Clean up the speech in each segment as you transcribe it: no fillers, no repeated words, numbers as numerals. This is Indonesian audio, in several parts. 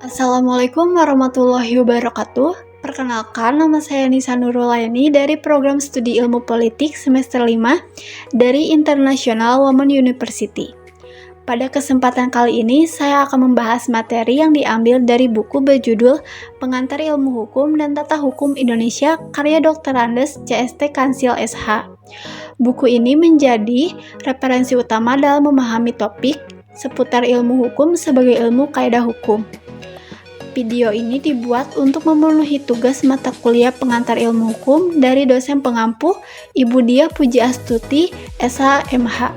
Assalamualaikum warahmatullahi wabarakatuh. Perkenalkan, nama saya Nisa Nurulaini dari Program Studi Ilmu Politik semester 5 dari International Women University. Pada kesempatan kali ini, saya akan membahas materi yang diambil dari buku berjudul Pengantar Ilmu Hukum dan Tata Hukum Indonesia karya Dr. Andes CST Kansil SH. Buku ini menjadi referensi utama dalam memahami topik seputar ilmu hukum sebagai ilmu kaidah hukum. Video ini dibuat untuk memenuhi tugas mata kuliah pengantar ilmu hukum dari dosen pengampu Ibu Diah Puji Astuti, SH.MH.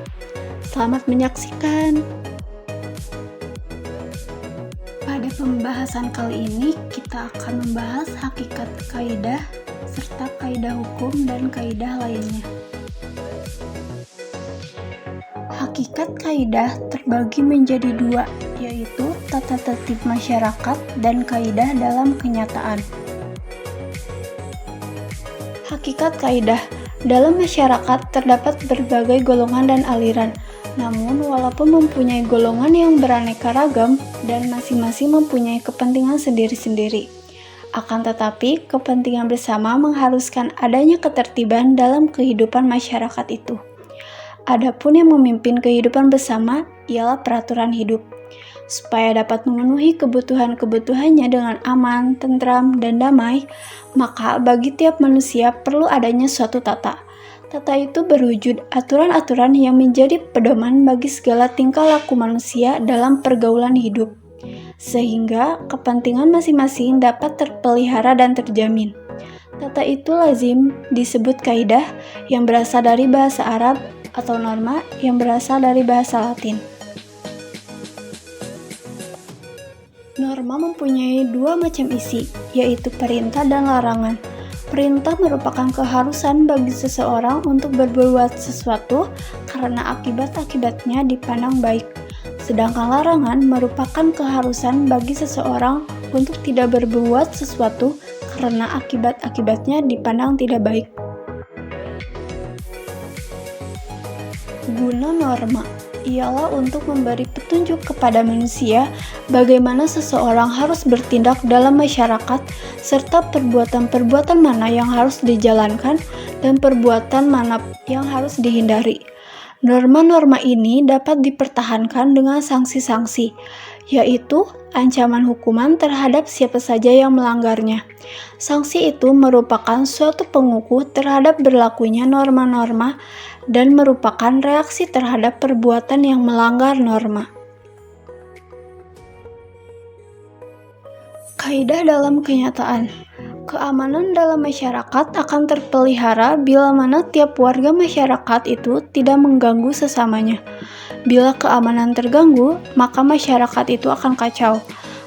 Selamat menyaksikan. Pada pembahasan kali ini, kita akan membahas hakikat kaidah serta kaidah hukum dan kaidah lainnya. Hakikat kaidah terbagi menjadi dua, yaitu tata tertib masyarakat dan kaidah dalam kenyataan. Hakikat kaidah dalam masyarakat terdapat berbagai golongan dan aliran. Namun, walaupun mempunyai golongan yang beraneka ragam dan masing-masing mempunyai kepentingan sendiri-sendiri, akan tetapi kepentingan bersama mengharuskan adanya ketertiban dalam kehidupan masyarakat itu. Adapun yang memimpin kehidupan bersama ialah peraturan hidup. Supaya dapat memenuhi kebutuhan-kebutuhannya dengan aman, tentram, dan damai, maka bagi tiap manusia perlu adanya suatu tata. Tata itu berwujud aturan-aturan yang menjadi pedoman bagi segala tingkah laku manusia dalam pergaulan hidup, sehingga kepentingan masing-masing dapat terpelihara dan terjamin. Tata itu lazim disebut kaidah yang berasal dari bahasa Arab atau norma yang berasal dari bahasa Latin. Norma mempunyai dua macam isi, yaitu perintah dan larangan. Perintah merupakan keharusan bagi seseorang untuk berbuat sesuatu karena akibat-akibatnya dipandang baik. Sedangkan larangan merupakan keharusan bagi seseorang untuk tidak berbuat sesuatu karena akibat-akibatnya dipandang tidak baik. Guna norma ialah untuk memberi petunjuk kepada manusia bagaimana seseorang harus bertindak dalam masyarakat serta perbuatan-perbuatan mana yang harus dijalankan dan perbuatan mana yang harus dihindari. Norma-norma ini dapat dipertahankan dengan sanksi-sanksi, yaitu ancaman hukuman terhadap siapa saja yang melanggarnya. Sanksi itu merupakan suatu pengukuh terhadap berlakunya norma-norma dan merupakan reaksi terhadap perbuatan yang melanggar norma. Kaidah dalam kenyataan. Keamanan dalam masyarakat akan terpelihara bila mana tiap warga masyarakat itu tidak mengganggu sesamanya. Bila keamanan terganggu, maka masyarakat itu akan kacau.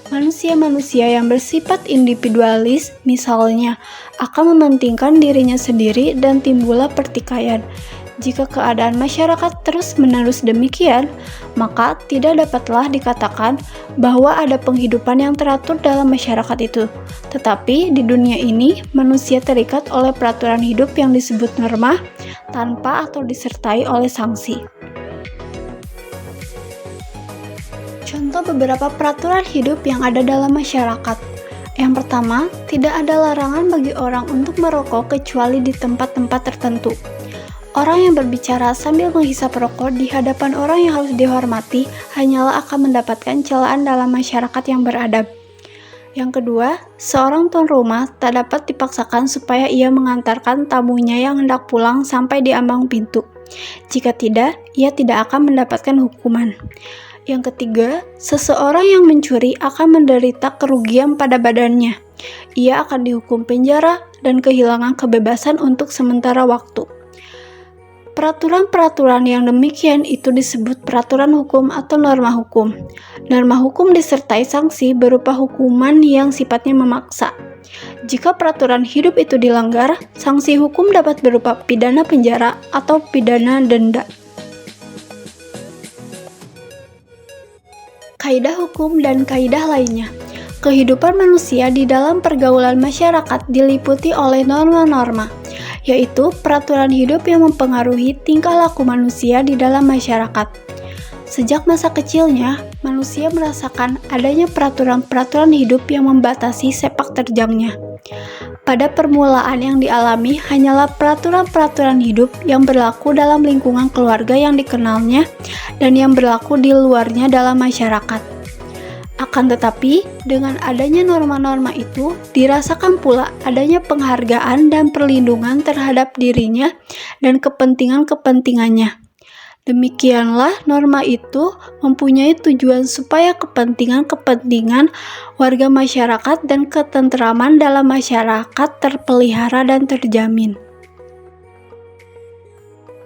Manusia-manusia yang bersifat individualis, misalnya, akan mementingkan dirinya sendiri dan timbullah pertikaian. Jika keadaan masyarakat terus-menerus demikian, maka tidak dapatlah dikatakan bahwa ada penghidupan yang teratur dalam masyarakat itu. Tetapi di dunia ini, manusia terikat oleh peraturan hidup yang disebut norma, tanpa atau disertai oleh sanksi. Contoh beberapa peraturan hidup yang ada dalam masyarakat. Yang pertama, tidak ada larangan bagi orang untuk merokok kecuali di tempat-tempat tertentu. Orang yang berbicara sambil menghisap rokok di hadapan orang yang harus dihormati hanyalah akan mendapatkan celaan dalam masyarakat yang beradab. Yang kedua, seorang tuan rumah tak dapat dipaksakan supaya ia mengantarkan tamunya yang hendak pulang sampai di ambang pintu. Jika tidak, ia tidak akan mendapatkan hukuman. Yang ketiga, seseorang yang mencuri akan menderita kerugian pada badannya. Ia akan dihukum penjara dan kehilangan kebebasan untuk sementara waktu. Peraturan-peraturan yang demikian itu disebut peraturan hukum atau norma hukum. Norma hukum disertai sanksi berupa hukuman yang sifatnya memaksa. Jika peraturan hidup itu dilanggar, sanksi hukum dapat berupa pidana penjara atau pidana denda. Kaidah hukum dan kaidah lainnya. Kehidupan manusia di dalam pergaulan masyarakat diliputi oleh norma-norma, yaitu peraturan hidup yang mempengaruhi tingkah laku manusia di dalam masyarakat. Sejak masa kecilnya, manusia merasakan adanya peraturan-peraturan hidup yang membatasi sepak terjangnya. Pada permulaan yang dialami hanyalah peraturan-peraturan hidup yang berlaku dalam lingkungan keluarga yang dikenalnya dan yang berlaku di luarnya dalam masyarakat. Akan tetapi, dengan adanya norma-norma itu, dirasakan pula adanya penghargaan dan perlindungan terhadap dirinya dan kepentingan-kepentingannya. Demikianlah norma itu mempunyai tujuan supaya kepentingan-kepentingan warga masyarakat dan ketentraman dalam masyarakat terpelihara dan terjamin.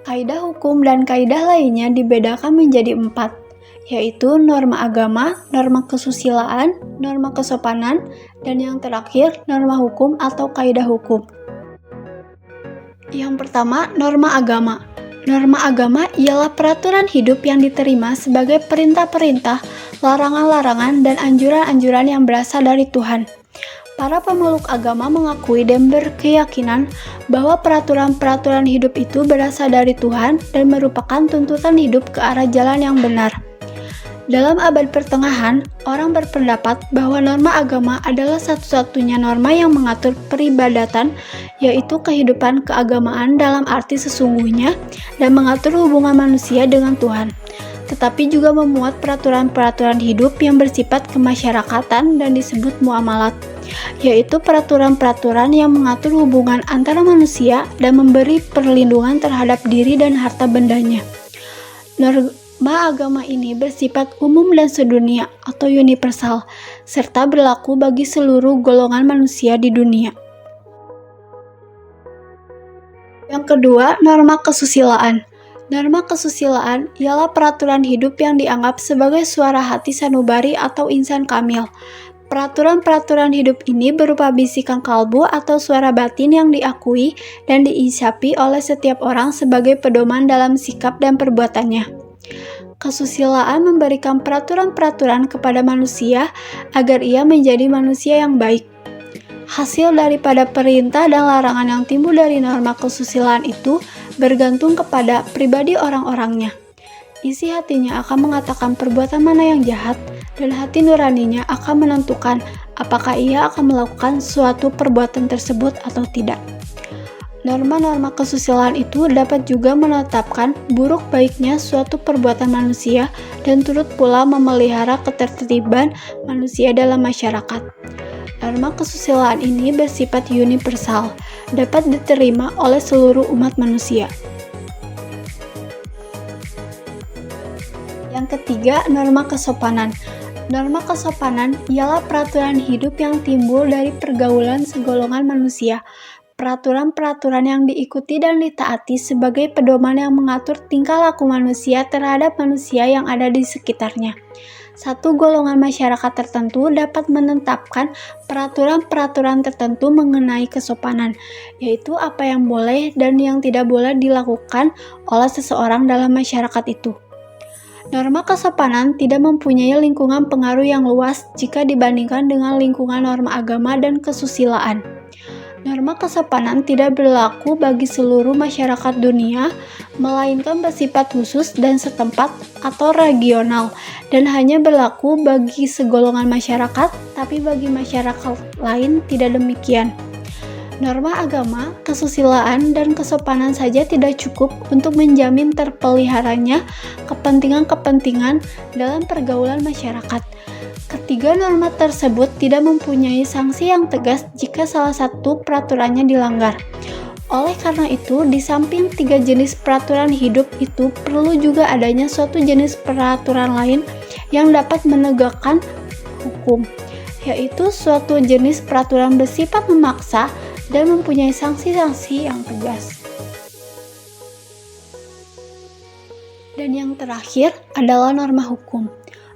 Kaidah hukum dan kaidah lainnya dibedakan menjadi 4, yaitu norma agama, norma kesusilaan, norma kesopanan, dan yang terakhir norma hukum atau kaidah hukum. Yang pertama, norma agama. Norma agama ialah peraturan hidup yang diterima sebagai perintah-perintah, larangan-larangan, dan anjuran-anjuran yang berasal dari Tuhan. Para pemeluk agama mengakui dan berkeyakinan bahwa peraturan-peraturan hidup itu berasal dari Tuhan dan merupakan tuntutan hidup ke arah jalan yang benar. Dalam abad pertengahan, orang berpendapat bahwa norma agama adalah satu-satunya norma yang mengatur peribadatan, yaitu kehidupan keagamaan dalam arti sesungguhnya, dan mengatur hubungan manusia dengan Tuhan. Tetapi juga memuat peraturan-peraturan hidup yang bersifat kemasyarakatan dan disebut muamalat, yaitu peraturan-peraturan yang mengatur hubungan antara manusia dan memberi perlindungan terhadap diri dan harta bendanya. Norma agama ini bersifat umum dan sedunia atau universal, serta berlaku bagi seluruh golongan manusia di dunia. Yang kedua, norma kesusilaan. Norma kesusilaan ialah peraturan hidup yang dianggap sebagai suara hati sanubari atau insan kamil. Peraturan-peraturan hidup ini berupa bisikan kalbu atau suara batin yang diakui dan diisapi oleh setiap orang sebagai pedoman dalam sikap dan perbuatannya. Kesusilaan memberikan peraturan-peraturan kepada manusia agar ia menjadi manusia yang baik. Hasil daripada perintah dan larangan yang timbul dari norma kesusilaan itu bergantung kepada pribadi orang-orangnya. Isi hatinya akan mengatakan perbuatan mana yang jahat, dan hati nuraninya akan menentukan apakah ia akan melakukan suatu perbuatan tersebut atau tidak. Norma-norma kesusilaan itu dapat juga menetapkan buruk baiknya suatu perbuatan manusia dan turut pula memelihara ketertiban manusia dalam masyarakat. Norma kesusilaan ini bersifat universal, dapat diterima oleh seluruh umat manusia. Yang ketiga, norma kesopanan. Norma kesopanan ialah peraturan hidup yang timbul dari pergaulan segolongan manusia. Peraturan-peraturan yang diikuti dan ditaati sebagai pedoman yang mengatur tingkah laku manusia terhadap manusia yang ada di sekitarnya. Satu golongan masyarakat tertentu dapat menetapkan peraturan-peraturan tertentu mengenai kesopanan, yaitu apa yang boleh dan yang tidak boleh dilakukan oleh seseorang dalam masyarakat itu. Norma kesopanan tidak mempunyai lingkungan pengaruh yang luas jika dibandingkan dengan lingkungan norma agama dan kesusilaan. Norma kesopanan tidak berlaku bagi seluruh masyarakat dunia, melainkan bersifat khusus dan setempat atau regional, dan hanya berlaku bagi segolongan masyarakat, tapi bagi masyarakat lain tidak demikian. Norma agama, kesusilaan, dan kesopanan saja tidak cukup untuk menjamin terpeliharanya kepentingan-kepentingan dalam pergaulan masyarakat. Ketiga norma tersebut tidak mempunyai sanksi yang tegas jika salah satu peraturannya dilanggar. Oleh karena itu, di samping 3 jenis peraturan hidup itu perlu juga adanya suatu jenis peraturan lain yang dapat menegakkan hukum, yaitu suatu jenis peraturan bersifat memaksa dan mempunyai sanksi-sanksi yang tegas. Dan yang terakhir adalah norma hukum.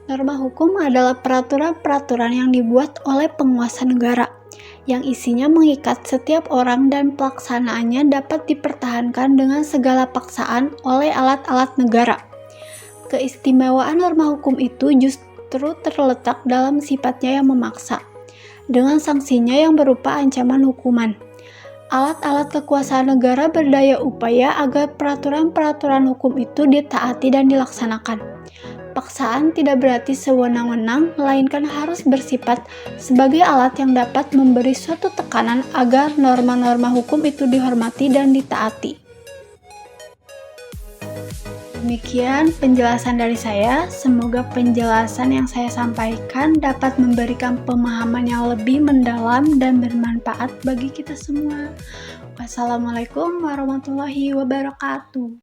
Norma hukum adalah peraturan-peraturan yang dibuat oleh penguasa negara, yang isinya mengikat setiap orang dan pelaksanaannya dapat dipertahankan dengan segala paksaan oleh alat-alat negara. Keistimewaan norma hukum itu justru terletak dalam sifatnya yang memaksa, dengan sanksinya yang berupa ancaman hukuman. Alat-alat kekuasaan negara berdaya upaya agar peraturan-peraturan hukum itu ditaati dan dilaksanakan. paksaan tidak berarti sewenang-wenang, melainkan harus bersifat sebagai alat yang dapat memberi suatu tekanan agar norma-norma hukum itu dihormati dan ditaati. Demikian penjelasan dari saya. Semoga penjelasan yang saya sampaikan dapat memberikan pemahaman yang lebih mendalam dan bermanfaat bagi kita semua. Wassalamualaikum warahmatullahi wabarakatuh.